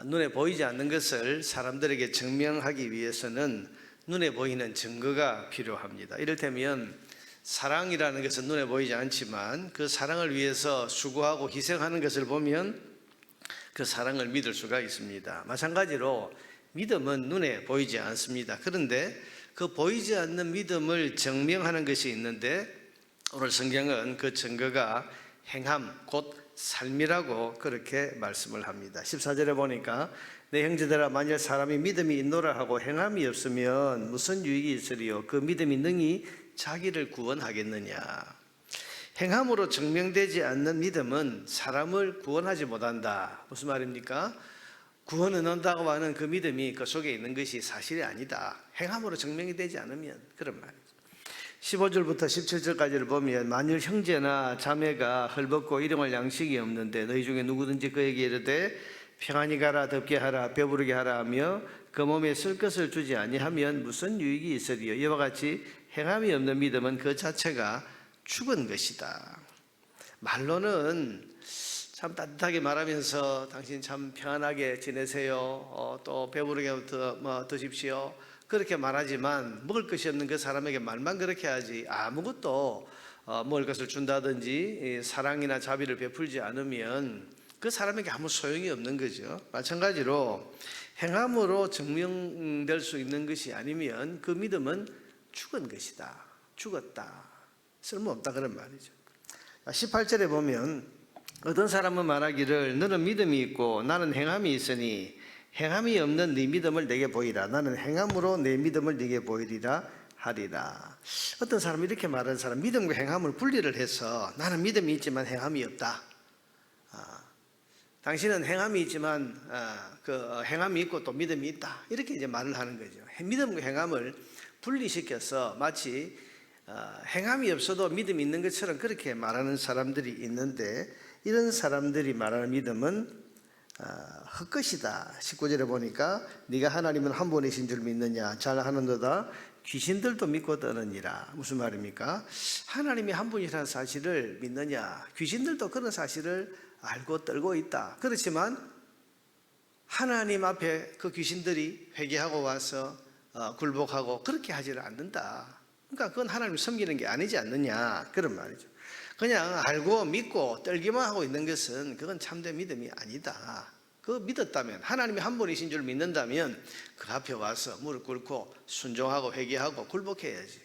눈에 보이지 않는 것을 사람들에게 증명하기 위해서는 눈에 보이는 증거가 필요합니다. 이를테면 사랑이라는 것은 눈에 보이지 않지만 그 사랑을 위해서 수고하고 희생하는 것을 보면 그 사랑을 믿을 수가 있습니다. 마찬가지로 믿음은 눈에 보이지 않습니다. 그런데 그 보이지 않는 믿음을 증명하는 것이 있는데 오늘 성경은 그 증거가 행함, 곧 삶이라고 그렇게 말씀을 합니다. 14절에 보니까 내 형제들아 만일 사람이 믿음이 있노라 하고 행함이 없으면 무슨 유익이 있으리요? 그 믿음이 능히 자기를 구원하겠느냐? 행함으로 증명되지 않는 믿음은 사람을 구원하지 못한다. 무슨 말입니까? 구원은 온다고 하는 그 믿음이 그 속에 있는 것이 사실이 아니다. 행함으로 증명이 되지 않으면 그런 말이죠. 15절부터 17절까지를 보면 만일 형제나 자매가 헐벗고 일용할 양식이 없는데 너희 중에 누구든지 그에게 이르되 평안히 가라 덥게 하라 배부르게 하라 하며 그 몸에 쓸 것을 주지 아니하면 무슨 유익이 있으리요? 이와 같이 행함이 없는 믿음은 그 자체가 죽은 것이다. 말로는 참 따뜻하게 말하면서 당신 참 평안하게 지내세요. 또 배부르게 드십시오. 그렇게 말하지만 먹을 것이 없는 그 사람에게 말만 그렇게 하지 아무것도 먹을 것을 준다든지 사랑이나 자비를 베풀지 않으면 그 사람에게 아무 소용이 없는 거죠. 마찬가지로 행함으로 증명될 수 있는 것이 아니면 그 믿음은 죽은 것이다. 죽었다. 쓸모없다 그런 말이죠. 18절에 보면 어떤 사람은 말하기를 너는 믿음이 있고 나는 행함이 있으니 행함이 없는 네 믿음을 내게 보이라. 나는 행함으로 내 믿음을 네게 보이리라 하리라. 어떤 사람이 이렇게 말하는 사람, 믿음과 행함을 분리를 해서 나는 믿음이 있지만 행함이 없다. 당신은 행함이 있지만 그 행함이 있고 또 믿음이 있다. 이렇게 이제 말을 하는 거죠. 믿음과 행함을 분리시켜서 마치 행함이 없어도 믿음이 있는 것처럼 그렇게 말하는 사람들이 있는데 이런 사람들이 말하는 믿음은 헛것이다. 19절에 보니까 네가 하나님은 한 분이신 줄 믿느냐? 잘하는도다 귀신들도 믿고 떠느니라. 무슨 말입니까? 하나님이 한 분이라는 사실을 믿느냐? 귀신들도 그런 사실을 알고 떨고 있다. 그렇지만 하나님 앞에 그 귀신들이 회개하고 와서 굴복하고 그렇게 하지를 않는다. 그러니까 그건 하나님을 섬기는 게 아니지 않느냐 그런 말이죠. 그냥 알고 믿고 떨기만 하고 있는 것은 그건 참된 믿음이 아니다. 그 믿었다면 하나님이 한 분이신 줄 믿는다면 그 앞에 와서 무릎 꿇고 순종하고 회개하고 굴복해야지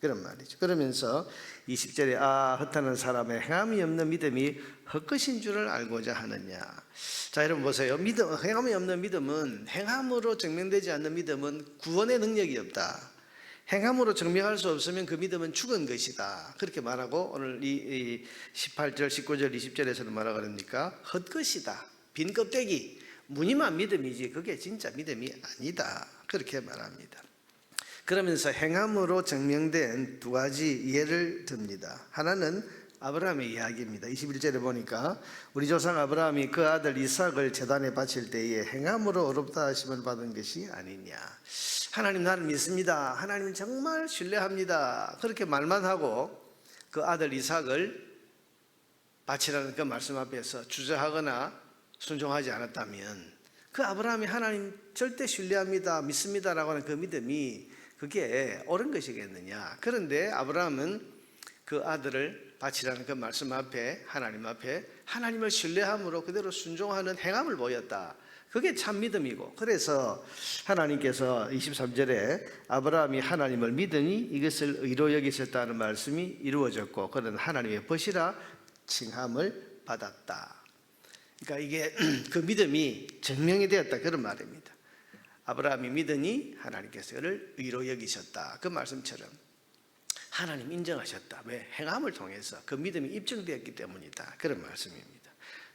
그런 말이죠. 그러면서 20절에 헛하는 사람의 행함이 없는 믿음이 헛것인 줄을 알고자 하느냐. 자 여러분 보세요. 행함이 없는 믿음은 행함으로 증명되지 않는 믿음은 구원의 능력이 없다. 행함으로 증명할 수 없으면 그 믿음은 죽은 것이다. 그렇게 말하고 오늘 이 18절, 19절, 20절에서는 뭐라 그럽니까? 헛것이다. 빈 껍데기, 무늬만 믿음이지 그게 진짜 믿음이 아니다. 그렇게 말합니다. 그러면서 행함으로 증명된 두 가지 예를 듭니다. 하나는 아브라함의 이야기입니다. 21절에 보니까 우리 조상 아브라함이 그 아들 이삭을 제단에 바칠 때에 행함으로 어렵다 하심을 받은 것이 아니냐. 하나님 나를 믿습니다. 하나님 정말 신뢰합니다. 그렇게 말만 하고 그 아들 이삭을 바치라는 그 말씀 앞에서 주저하거나 순종하지 않았다면 그 아브라함이 하나님 절대 신뢰합니다. 믿습니다라고 하는 그 믿음이 그게 옳은 것이겠느냐. 그런데 아브라함은 그 아들을 바치라는 그 말씀 앞에 하나님 앞에 하나님을 신뢰함으로 그대로 순종하는 행함을 보였다. 그게 참 믿음이고 그래서 하나님께서 23절에 아브라함이 하나님을 믿으니 이것을 의로 여기셨다는 말씀이 이루어졌고 그는 하나님의 벗이라 칭함을 받았다. 그러니까 이게 그 믿음이 증명이 되었다 그런 말입니다. 아브라함이 믿으니 하나님께서 그를 의로 여기셨다. 그 말씀처럼 하나님 인정하셨다. 왜? 행함을 통해서 그 믿음이 입증되었기 때문이다. 그런 말씀입니다.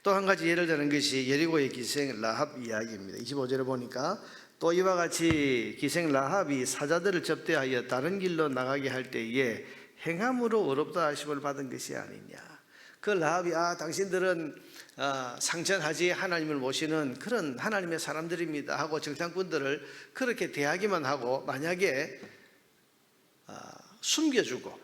또 한 가지 예를 드는 것이 여리고의 기생 라합 이야기입니다. 25절에 보니까 또 이와 같이 기생 라합이 사자들을 접대하여 다른 길로 나가게 할 때에 행함으로 어렵다 하심을 받은 것이 아니냐. 그 라합이 당신들은 상천하지 하나님을 모시는 그런 하나님의 사람들입니다 하고 정탐꾼들을 그렇게 대하기만 하고 만약에 숨겨주고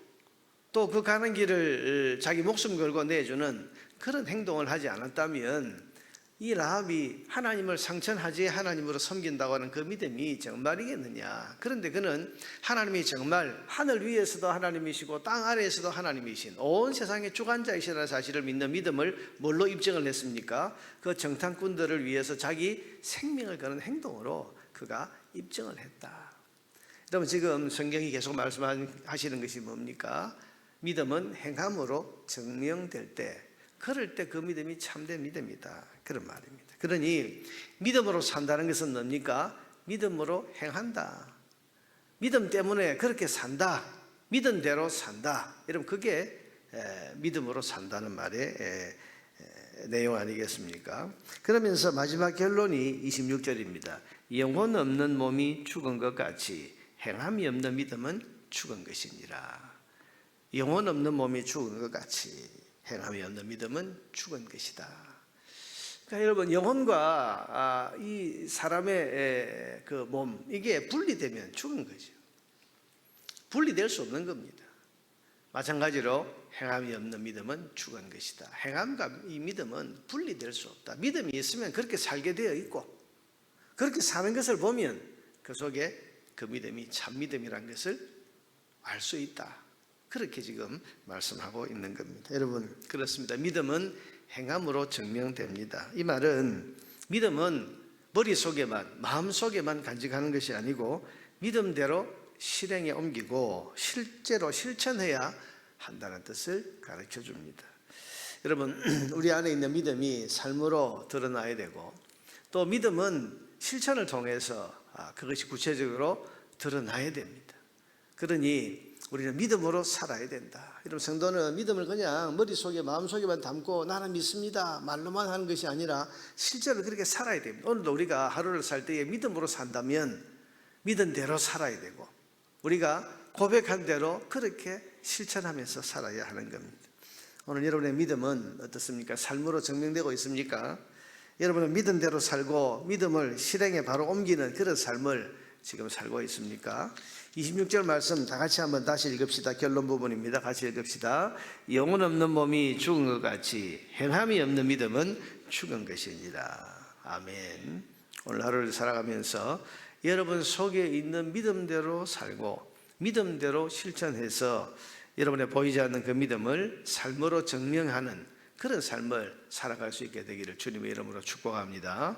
또 그 가는 길을 자기 목숨 걸고 내주는 그런 행동을 하지 않았다면 이 라합이 하나님을 상천하지 하나님으로 섬긴다고 하는 그 믿음이 정말이겠느냐. 그런데 그는 하나님이 정말 하늘 위에서도 하나님이시고 땅 아래에서도 하나님이신 온 세상의 주관자이시라는 사실을 믿는 믿음을 뭘로 입증을 했습니까? 그 정탐꾼들을 위해서 자기 생명을 거는 행동으로 그가 입증을 했다. 여러분, 지금 성경이 계속 말씀하시는 것이 뭡니까? 믿음은 행함으로 증명될 때, 그럴 때 그 믿음이 참된 믿음이다, 그런 말입니다. 그러니 믿음으로 산다는 것은 뭡니까? 믿음으로 행한다. 믿음 때문에 그렇게 산다. 믿음대로 산다. 여러분, 그게 믿음으로 산다는 말의 내용 아니겠습니까? 그러면서 마지막 결론이 26절입니다. 영혼 없는 몸이 죽은 것 같이 행함이 없는 믿음은 죽은 것이니라. 영혼 없는 몸이 죽은 것 같이 행함이 없는 믿음은 죽은 것이다. 그러니까 여러분, 영혼과 이 사람의 그 몸, 이게 분리되면 죽은 거죠. 분리될 수 없는 겁니다. 마찬가지로 행함이 없는 믿음은 죽은 것이다. 행함과 이 믿음은 분리될 수 없다. 믿음이 있으면 그렇게 살게 되어 있고, 그렇게 사는 것을 보면 그 속에 그 믿음이 참 믿음이라는 것을 알 수 있다. 그렇게 지금 말씀하고 있는 겁니다. 여러분, 그렇습니다. 믿음은 행함으로 증명됩니다. 이 말은 믿음은 머릿속에만, 마음속에만 간직하는 것이 아니고 믿음대로 실행에 옮기고 실제로 실천해야 한다는 뜻을 가르쳐 줍니다. 여러분, 우리 안에 있는 믿음이 삶으로 드러나야 되고, 또 믿음은 실천을 통해서 그것이 구체적으로 드러나야 됩니다. 그러니 우리는 믿음으로 살아야 된다. 여러분, 성도는 믿음을 그냥 머릿속에 마음속에만 담고 나는 믿습니다 말로만 하는 것이 아니라 실제로 그렇게 살아야 됩니다. 오늘도 우리가 하루를 살 때에 믿음으로 산다면 믿은 대로 살아야 되고, 우리가 고백한 대로 그렇게 실천하면서 살아야 하는 겁니다. 오늘 여러분의 믿음은 어떻습니까? 삶으로 증명되고 있습니까? 여러분은 믿은 대로 살고 믿음을 실행에 바로 옮기는 그런 삶을 지금 살고 있습니까? 26절 말씀 다 같이 한번 다시 읽읍시다. 결론 부분입니다. 같이 읽읍시다. 영혼 없는 몸이 죽은 것 같이 행함이 없는 믿음은 죽은 것이니라. 아멘. 오늘 하루를 살아가면서 여러분 속에 있는 믿음대로 살고 믿음대로 실천해서 여러분의 보이지 않는 그 믿음을 삶으로 증명하는 그런 삶을 살아갈 수 있게 되기를 주님의 이름으로 축복합니다.